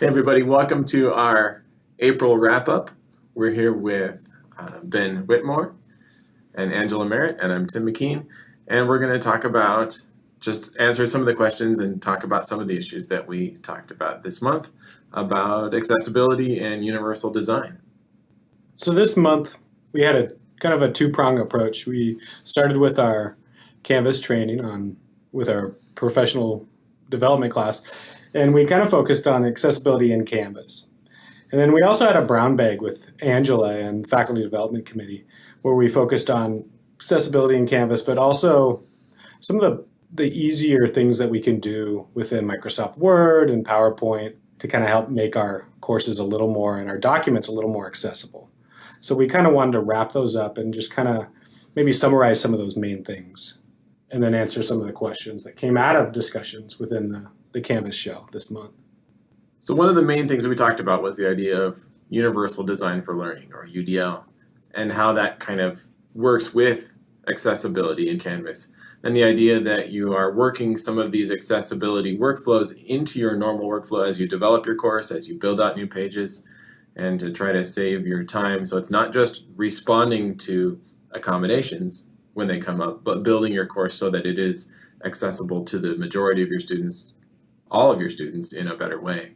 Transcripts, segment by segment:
Hey everybody, welcome to our April wrap-up. We're here with Ben Whitmore and Angela Merritt, and I'm Tim McKean, and we're going to talk about, just answer some of the questions and talk about some of the issues that we talked about this month about accessibility and universal design. So this month we had a kind of a two-pronged approach. We started with our Canvas training with our professional development class, and we kind of focused on accessibility in Canvas. And then we also had a brown bag with Angela and Faculty Development Committee, where we focused on accessibility in Canvas, but also some of the easier things that we can do within Microsoft Word and PowerPoint to kind of help make our courses a little more and our documents a little more accessible. So we kind of wanted to wrap those up and just kind of maybe summarize some of those main things and then answer some of the questions that came out of discussions within the Canvas show this month. So one of the main things that we talked about was the idea of universal design for learning, or UDL, and how that kind of works with accessibility in Canvas. And the idea that you are working some of these accessibility workflows into your normal workflow as you develop your course, as you build out new pages, and to try to save your time. So it's not just responding to accommodations when they come up, but building your course so that it is accessible to the majority of your students, all of your students, in a better way.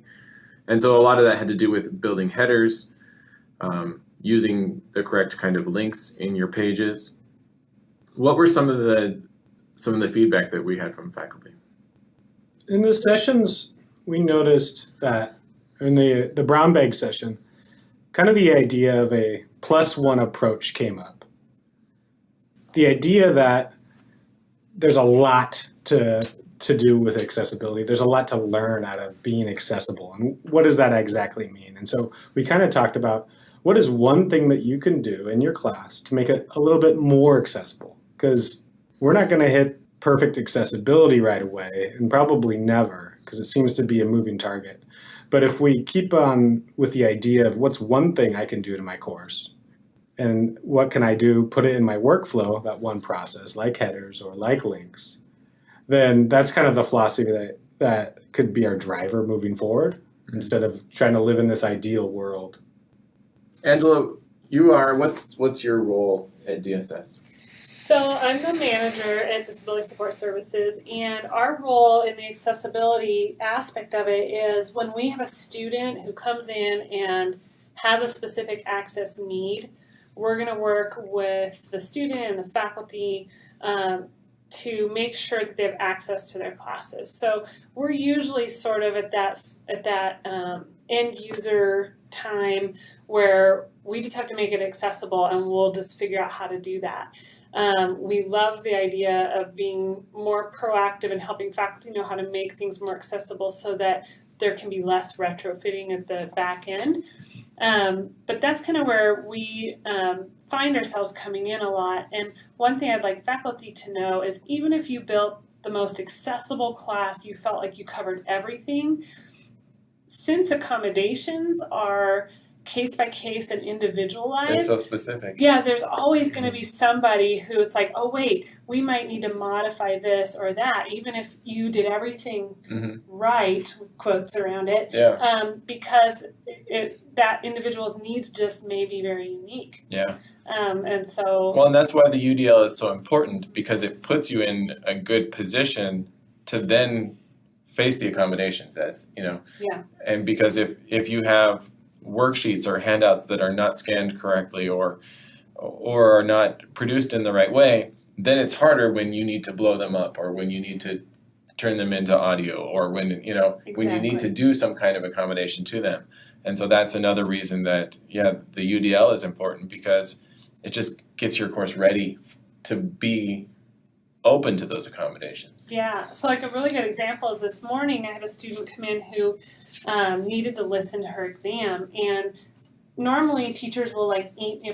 And so a lot of that had to do with building headers, using the correct kind of links in your pages. What were some of the feedback that we had from faculty? In the sessions, we noticed that in the brown bag session, kind of the idea of a +1 approach came up. The idea that there's a lot to do with accessibility. There's a lot to learn out of being accessible. And what does that exactly mean? And so we kind of talked about what is one thing that you can do in your class to make it a little bit more accessible? Because we're not going to hit perfect accessibility right away, and probably never, because it seems to be a moving target. But if we keep on with the idea of what's one thing I can do to my course, and what can I do, put it in my workflow, that one process, like headers or like links, then that's kind of the philosophy that could be our driver moving forward, instead of trying to live in this ideal world. Angela, what's your role at DSS? So I'm the manager at Disability Support Services, and our role in the accessibility aspect of it is when we have a student who comes in and has a specific access need, we're going to work with the student and the faculty to make sure that they have access to their classes. So we're usually sort of at that end user time where we just have to make it accessible, and we'll just figure out how to do that. We love the idea of being more proactive and helping faculty know how to make things more accessible so that there can be less retrofitting at the back end. But that's kind of where we find ourselves coming in a lot. And one thing I'd like faculty to know is even if you built the most accessible class, you felt like you covered everything, since accommodations are case by case and individualized. They're so specific. Yeah, there's always going to be somebody who it's like, oh wait, we might need to modify this or that, even if you did everything right, with quotes around it, because that individual's needs just may be very unique. Yeah. And so. Well, and that's why the UDL is so important, because it puts you in a good position to then face the accommodations, as you know. Yeah. And because if you have worksheets or handouts that are not scanned correctly or are not produced in the right way, then it's harder when you need to blow them up, or when you need to turn them into audio, or when when you need to do some kind of accommodation to them. And so that's another reason that the UDL is important, because it just gets your course ready to be open to those accommodations. Yeah, so like a really good example is this morning I had a student come in who needed to listen to her exam, and normally teachers will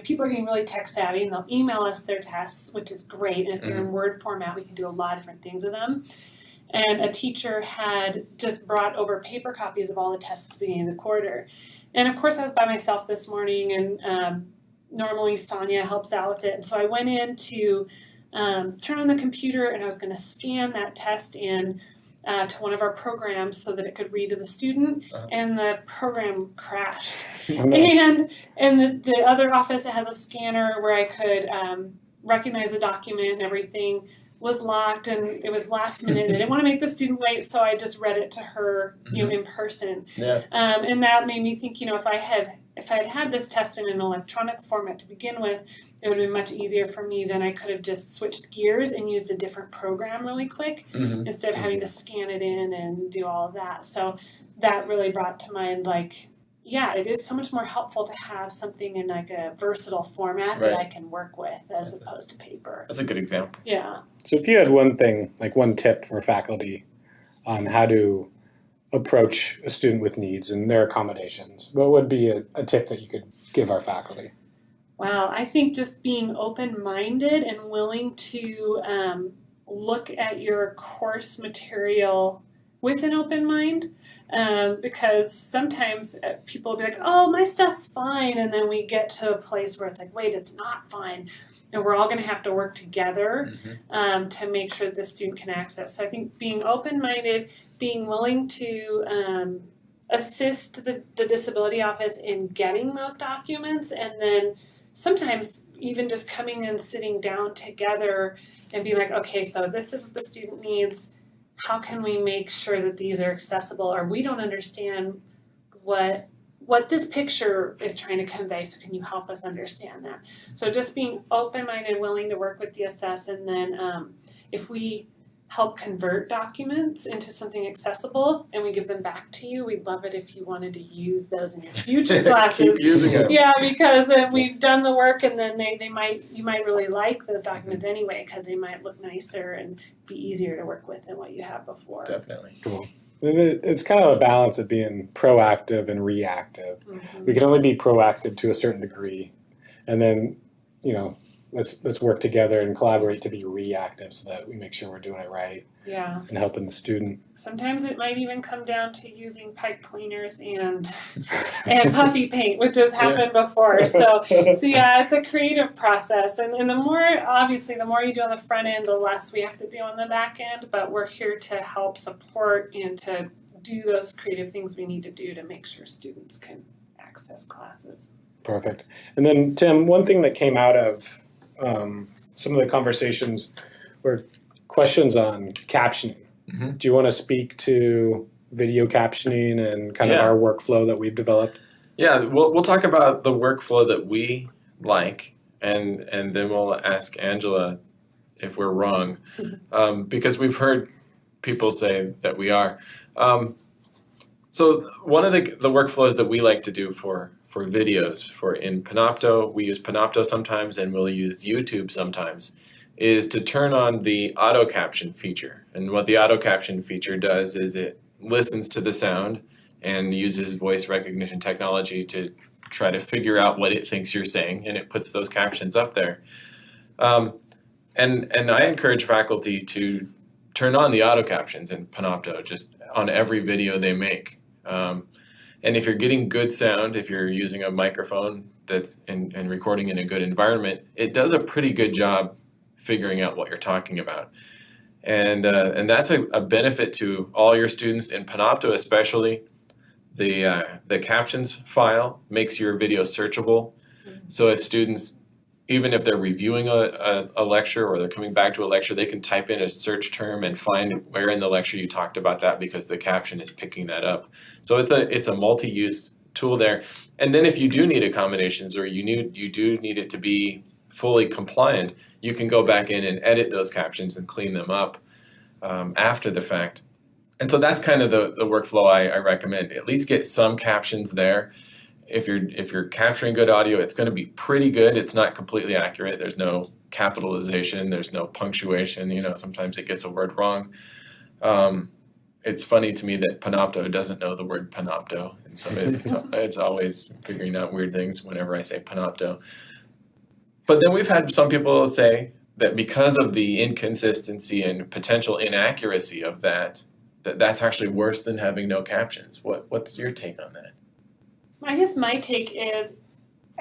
people are getting really tech savvy and they'll email us their tests, which is great, and if they're in Word format we can do a lot of different things with them. And a teacher had just brought over paper copies of all the tests at the beginning of the quarter, and of course I was by myself this morning, and normally Sonia helps out with it, and so I went in to turn on the computer and I was going to scan that test in, to one of our programs so that it could read to the student, and the program crashed. And the other office, it has a scanner where I could recognize the document and everything, was locked, and it was last minute, and I didn't want to make the student wait, so I just read it to her, in person. Yeah. And that made me think, if I had this test in an electronic format to begin with, it would have been much easier for me. Then I could have just switched gears and used a different program really quick instead of having to scan it in and do all of that. So that really brought to mind, it is so much more helpful to have something in a versatile format that I can work with as opposed to paper. That's a good example. Yeah. So if you had one thing, one tip for faculty on how to approach a student with needs and their accommodations, what would be a tip that you could give our faculty? Wow, I think just being open-minded and willing to look at your course material with an open mind, because sometimes people will be like, oh, my stuff's fine, and then we get to a place where it's like, wait, it's not fine, and we're all going to have to work together to make sure the student can access. So I think being open-minded, being willing to assist the disability office in getting those documents, and then sometimes even just coming and sitting down together and be like, okay, so this is what the student needs. How can we make sure that these are accessible, or we don't understand what this picture is trying to convey, so can you help us understand that? So just being open-minded, willing to work with DSS, and then if we help convert documents into something accessible and we give them back to you, we'd love it if you wanted to use those in your future classes. Keep using them. Yeah, because we've done the work, and then you might really like those documents anyway, because they might look nicer and be easier to work with than what you had before. Definitely. Cool. It's kind of a balance of being proactive and reactive. We can only be proactive to a certain degree, and then let's work together and collaborate to be reactive so that we make sure we're doing it right. Yeah. And helping the student. Sometimes it might even come down to using pipe cleaners and puffy paint, which has happened before. So yeah, it's a creative process. And the more you do on the front end, the less we have to do on the back end. But we're here to help support and to do those creative things we need to do to make sure students can access classes. Perfect. And then, Tim, one thing that came out of some of the conversations were questions on captioning. Do you want to speak to video captioning and kind of our workflow that we've developed? Yeah, we'll talk about the workflow that we like, and then we'll ask Angela if we're wrong, because we've heard people say that we are. So one of the workflows that we like to do for videos, in Panopto, we use Panopto sometimes, and we'll use YouTube sometimes, is to turn on the auto caption feature. And what the auto caption feature does is it listens to the sound and uses voice recognition technology to try to figure out what it thinks you're saying, and it puts those captions up there. And I encourage faculty to turn on the auto captions in Panopto just on every video they make. And if you're getting good sound, if you're using a microphone that's and recording in a good environment, it does a pretty good job figuring out what you're talking about. And that's a benefit to all your students in Panopto, especially. The captions file makes your video searchable. So if students, even if they're reviewing a lecture or they're coming back to a lecture, they can type in a search term and find where in the lecture you talked about that, because the caption is picking that up. So it's a multi-use tool there. And then if you do need accommodations, or you do need it to be fully compliant, you can go back in and edit those captions and clean them up after the fact. And so that's kind of the workflow I recommend. At least get some captions there. If you're capturing good audio, it's going to be pretty good. It's not completely accurate. There's no capitalization. There's no punctuation. Sometimes it gets a word wrong. It's funny to me that Panopto doesn't know the word Panopto, and so it's always figuring out weird things whenever I say Panopto. But then we've had some people say that because of the inconsistency and potential inaccuracy of that's actually worse than having no captions. What's your take on that? I guess my take is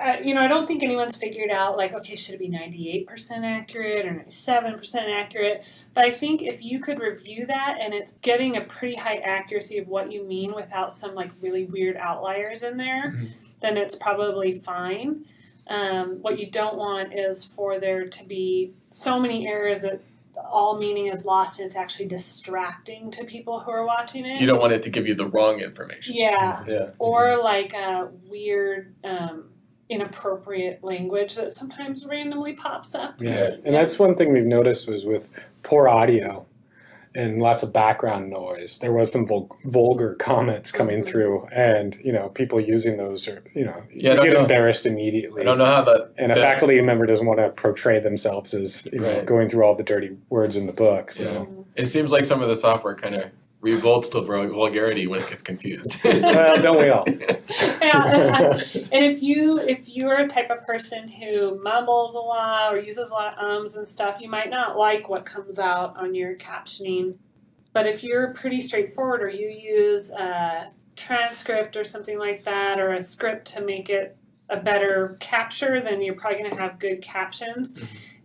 I don't think anyone's figured out like, okay, should it be 98% accurate or 97% accurate? But I think if you could review that and it's getting a pretty high accuracy of what you mean without some like really weird outliers in there, then it's probably fine. What you don't want is for there to be so many errors that all meaning is lost and it's actually distracting to people who are watching it. You don't want it to give you the wrong information. Yeah. Or like a weird, inappropriate language that sometimes randomly pops up. Yeah, and that's one thing we've noticed was with poor audio and lots of background noise. There was some vulgar comments coming through, and people using those are you get embarrassed immediately. I don't know how that. And a faculty member doesn't want to portray themselves as going through all the dirty words in the book. So it seems like some of the software kind of revolts to vulgarity when it gets confused. Well, don't we all? Yeah, and if you're a type of person who mumbles a lot or uses a lot of ums and stuff, you might not like what comes out on your captioning. But if you're pretty straightforward or you use a transcript or something like that or a script to make it a better capture, then you're probably going to have good captions.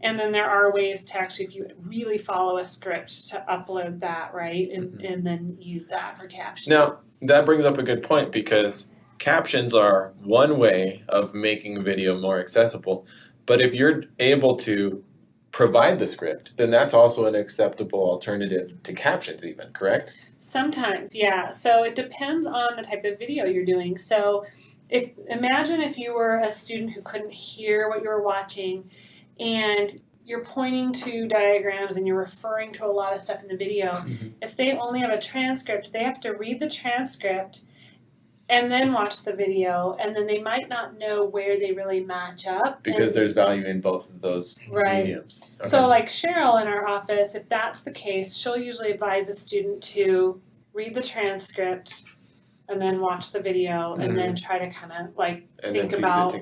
And then there are ways to actually, if you really follow a script, to upload that, right? And then use that for captioning. Now, that brings up a good point because captions are one way of making video more accessible. But if you're able to provide the script, then that's also an acceptable alternative to captions even, correct? Sometimes, yeah. So it depends on the type of video you're doing. So imagine if you were a student who couldn't hear what you were watching and you're pointing to diagrams and you're referring to a lot of stuff in the video. If they only have a transcript, they have to read the transcript and then watch the video, and then they might not know where they really match up. Because there's value in both of those mediums. Okay. So like Cheryl in our office, if that's the case, she'll usually advise a student to read the transcript and then watch the video and then try to kind of like think about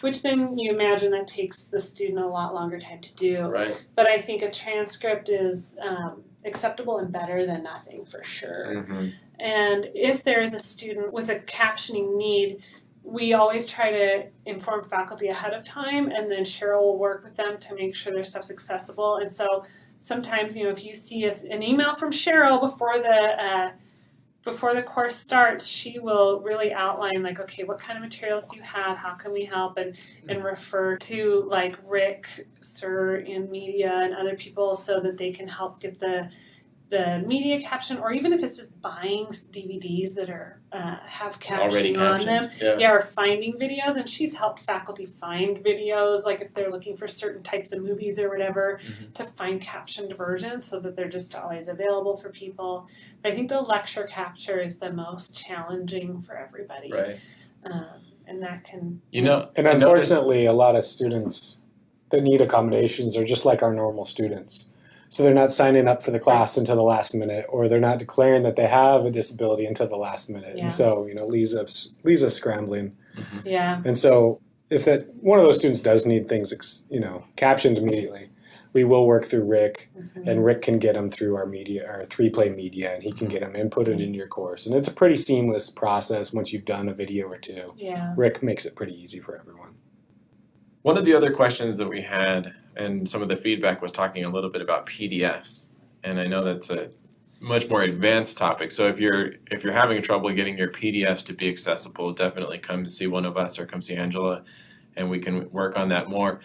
which then you imagine that takes the student a lot longer time to do. Right. But I think a transcript is acceptable and better than nothing for sure. And if there is a student with a captioning need, we always try to inform faculty ahead of time, and then Cheryl will work with them to make sure their stuff's accessible. And so sometimes, if you see an email from Cheryl before the course starts, she will really outline like, okay, what kind of materials do you have? How can we help? And refer to like Rick, Sir in media and other people so that they can help get the media caption, or even if it's just buying DVDs that are have captioning on them, or finding videos. And she's helped faculty find videos, like if they're looking for certain types of movies or whatever, to find captioned versions so that they're just always available for people. But I think the lecture capture is the most challenging for everybody, right? And that can and unfortunately, a lot of students that need accommodations are just like our normal students. So they're not signing up for the class until the last minute, or they're not declaring that they have a disability until the last minute. And so, leaves us scrambling. Yeah. And so if one of those students does need things, captioned immediately, we will work through Rick, and Rick can get them through our 3-play media, and he can get them inputted into your course. And it's a pretty seamless process once you've done a video or two. Yeah. Rick makes it pretty easy for everyone. One of the other questions that we had, and some of the feedback, was talking a little bit about PDFs, and I know that's a much more advanced topic. So if you're having trouble getting your PDFs to be accessible, definitely come see one of us or come see Angela, and we can work on that more.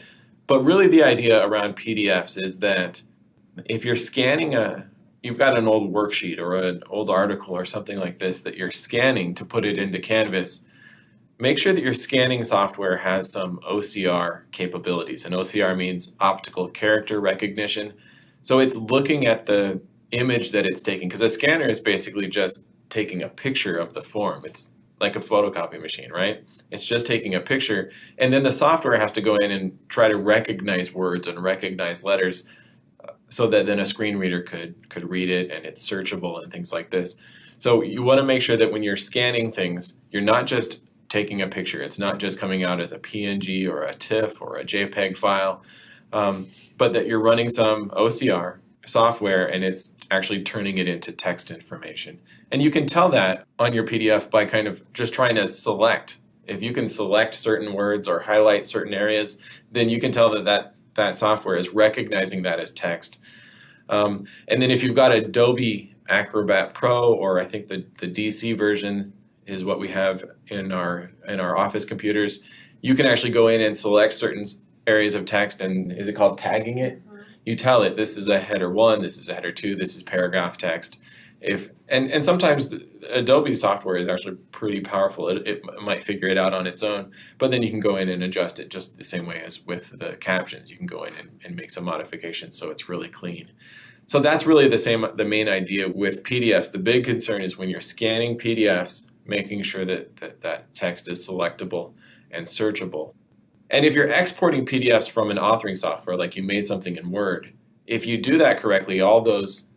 But really, the idea around PDFs is that if you're scanning you've got an old worksheet or an old article or something like this that you're scanning to put it into Canvas, make sure that your scanning software has some OCR capabilities. And OCR means optical character recognition. So it's looking at the image that it's taking, because a scanner is basically just taking a picture of the form. It's like a photocopy machine, right? It's just taking a picture, and then the software has to go in and try to recognize words and recognize letters so that then a screen reader could read it, and it's searchable and things like this. So you want to make sure that when you're scanning things, you're not just taking a picture. It's not just coming out as a PNG or a TIFF or a JPEG file, but that you're running some OCR software and it's actually turning it into text information. And you can tell that on your PDF by kind of just trying to select If you can select certain words or highlight certain areas, then you can tell that software is recognizing that as text. And then if you've got Adobe Acrobat Pro, or I think the DC version is what we have in our office computers, you can actually go in and select certain areas of text, and is it called tagging it? You tell it, this is a header 1, this is a header 2, this is paragraph text. And sometimes Adobe software is actually pretty powerful. It might figure it out on its own, but then you can go in and adjust it just the same way as with the captions. You can go in and make some modifications so it's really clean. So that's really the main idea with PDFs. The big concern is when you're scanning PDFs, making sure that text is selectable and searchable. And if you're exporting PDFs from an authoring software, like you made something in Word, if you do that correctly, all those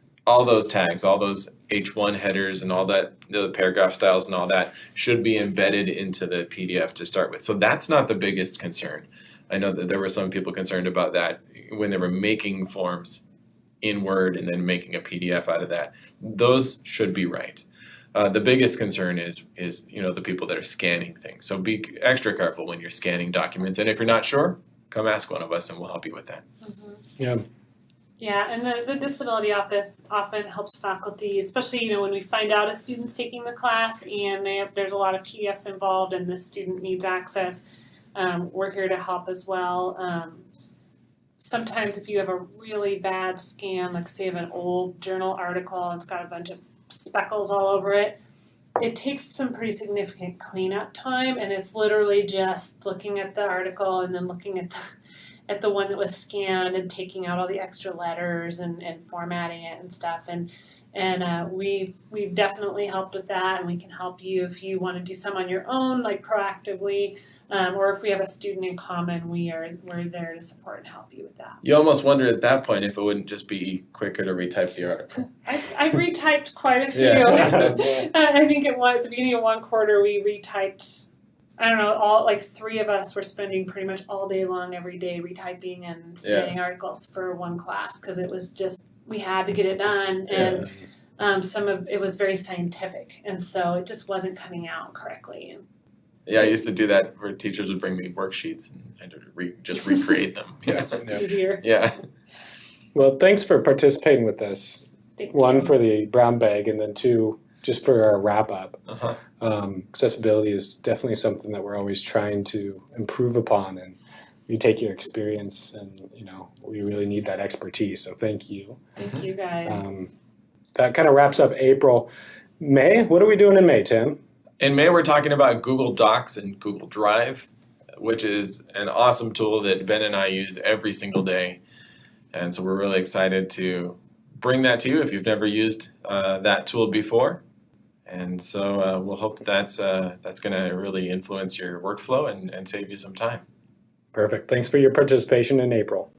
tags, all those H1 headers and all that, the paragraph styles and all that should be embedded into the PDF to start with. So that's not the biggest concern. I know that there were some people concerned about that when they were making forms in Word and then making a PDF out of that. Those should be right. The biggest concern is the people that are scanning things. So be extra careful when you're scanning documents. And if you're not sure, come ask one of us and we'll help you with that. Mm-hmm. Yeah. Yeah, and the disability office often helps faculty, especially when we find out a student's taking the class and there's a lot of PDFs involved and this student needs access. We're here to help as well. Sometimes if you have a really bad scan, like say of an old journal article and it's got a bunch of speckles all over it, it takes some pretty significant cleanup time, and it's literally just looking at the article and then looking at the one that was scanned and taking out all the extra letters and formatting it and stuff. And we've definitely helped with that, and we can help you if you want to do some on your own, like proactively, or if we have a student in common, we're there to support and help you with that. You almost wonder at that point if it wouldn't just be quicker to retype the article. I've retyped quite a few. Yeah. I think at the beginning of one quarter we retyped. I don't know, all like 3 of us were spending pretty much all day long every day retyping and submitting articles for one class because it was just, we had to get it done, and some of it was very scientific, and so it just wasn't coming out correctly. Yeah, I used to do that where teachers would bring me worksheets and I had to just recreate them. It's just easier. Yeah. Well, thanks for participating with us. Thank 1 you. for the brown bag, and then 2 just for our wrap up. Uh-huh. Accessibility is definitely something that we're always trying to improve upon, and we take your experience, and we really need that expertise. So thank you. Thank you guys. That kind of wraps up April. May, what are we doing in May, Tim? In May, we're talking about Google Docs and Google Drive, which is an awesome tool that Ben and I use every single day. And so we're really excited to bring that to you if you've never used that tool before. And so we'll hope that's going to really influence your workflow and save you some time. Perfect. Thanks for your participation in April.